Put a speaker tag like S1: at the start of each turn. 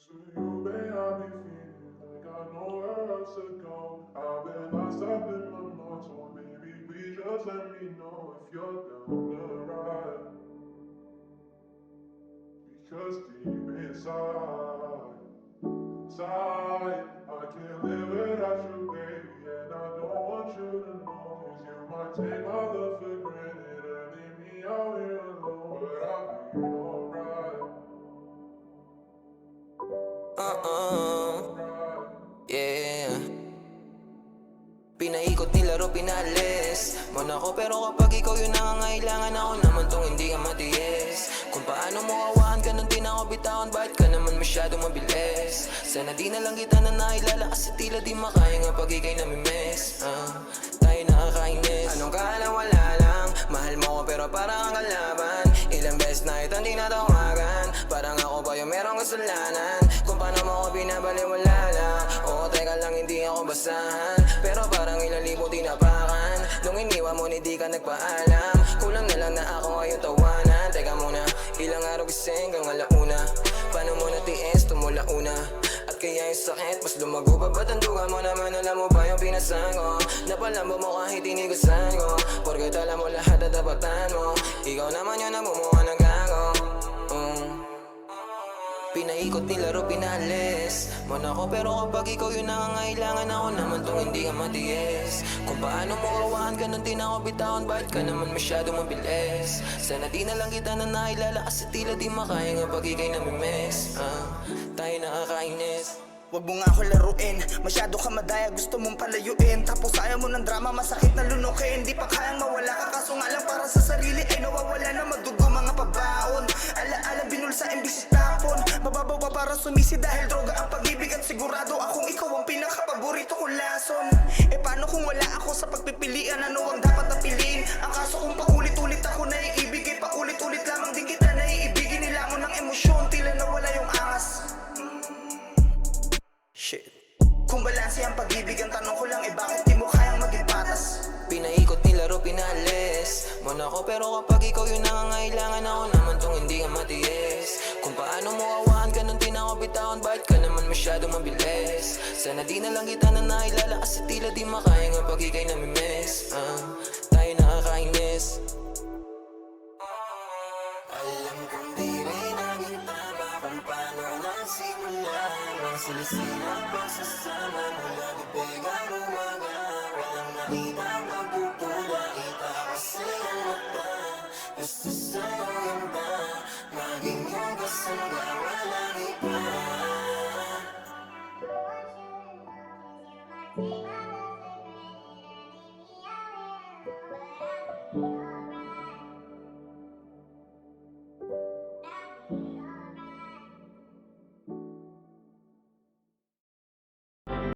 S1: to you, babe, I be feeling like I know where else to go. I've been lost up in my mind, so baby, please just let me know if you're down the ride. Because deep inside, I can't live without you, baby, and I don't want you to know. 'Cause you might take my love for granted and leave me out here alone, but I'll be alright.
S2: Yeah. Pinaikot nilaro pinalis mo na ako, pero kapag ikaw yung nangangailangan, ako naman tong hindi ka matiis. Kung paano mo hawakan ka nung di na ako bitawan, bakit ka naman masyadong mabilis? Sana di na lang kita na nailala, kasi tila di makaya nga pag ika'y namimiss. Tayo nakakainis. Anong kala wala lang, mahal mo ko pero parang ang kalaban. Ilang beses na ito hindi natawagan, parang ako ba yung merong kasalanan? Kung paano mo ako binabaliwala lang. Oo, teka lang, hindi ako basahan, pero parang ilang libo tinapakan. Nung iniwan mo, hindi ka nagpaalam. Kulang na lang na ako ngayon tawanan. Teka muna, ilang araw gising hanggang alauna. Paano mo natiis, tumula una? At kaya yung sakit, mas lumago pa. Ba't ang duga mo naman, alam mo ba yung pinasan ko? Napalambo mo kahit tinigusan ko, porket alam mo lahat na tapatan mo. Ikaw naman yung namumuha ng gago. Pinaikot nilaro pinalis mo na ako, pero kapag ikaw yung nangangailangan, ako naman tong hindi ka matiis. Kung paano mo kawahan ka nung di na ako bitawan, bakit ka naman masyadong mabilis? Sana di na lang kita na nailala, kasi tila di makaya nga pag ika'y namimiss. Tayo nakakainis.
S3: Wag mo nga ako laruin, masyado ka madaya, gusto mong palayuin. Tapos ayaw mo ng drama, masakit na lunukin. Di pa kayang mawala ka, kaso nga lang para sa sarili ay nawawala na madugo mga pabaon. Alaala binulsa imbis tapon, mababaw pa para sumisi dahil droga ang pag-ibig. At sigurado akong ikaw ang pinakapaborito kong lason. E paano kung wala ako sa pagpipilian, ano ang dapat na piliin? Ang kaso kung paulit-ulit ako naiibig, paulit-ulit lamang din kita naiibigin. Nilangon ng emosyon, tila nawala yung angas. Shit. Kung balanse ang pag-ibig, ang tanong ko lang bakit di mo kayang maging patas?
S2: Pinaikot nilaro pinalis mo na ako, pero kapag ikaw yung nangangailangan, ako naman tong hindi ka matiis. Kung paano mo hawakan ka nung di na ako bitawan, bakit ka naman masyadong mabilis? Sana di na lang kita na nailala, kasi tila di makaya nga pag ika'y namimiss. Tayo nakakainis. Alam kong di rin naging tama kung paano nagsimula. Ang silisilang pagsasama mula bibig ang umaga. Walang nakita magpupula, kita ko sa'yo mata. Gusto sa'yo yun ba, maging yung kasama, walang iba.
S4: Take my love for granted and leave me out here alone, but I'll be alright.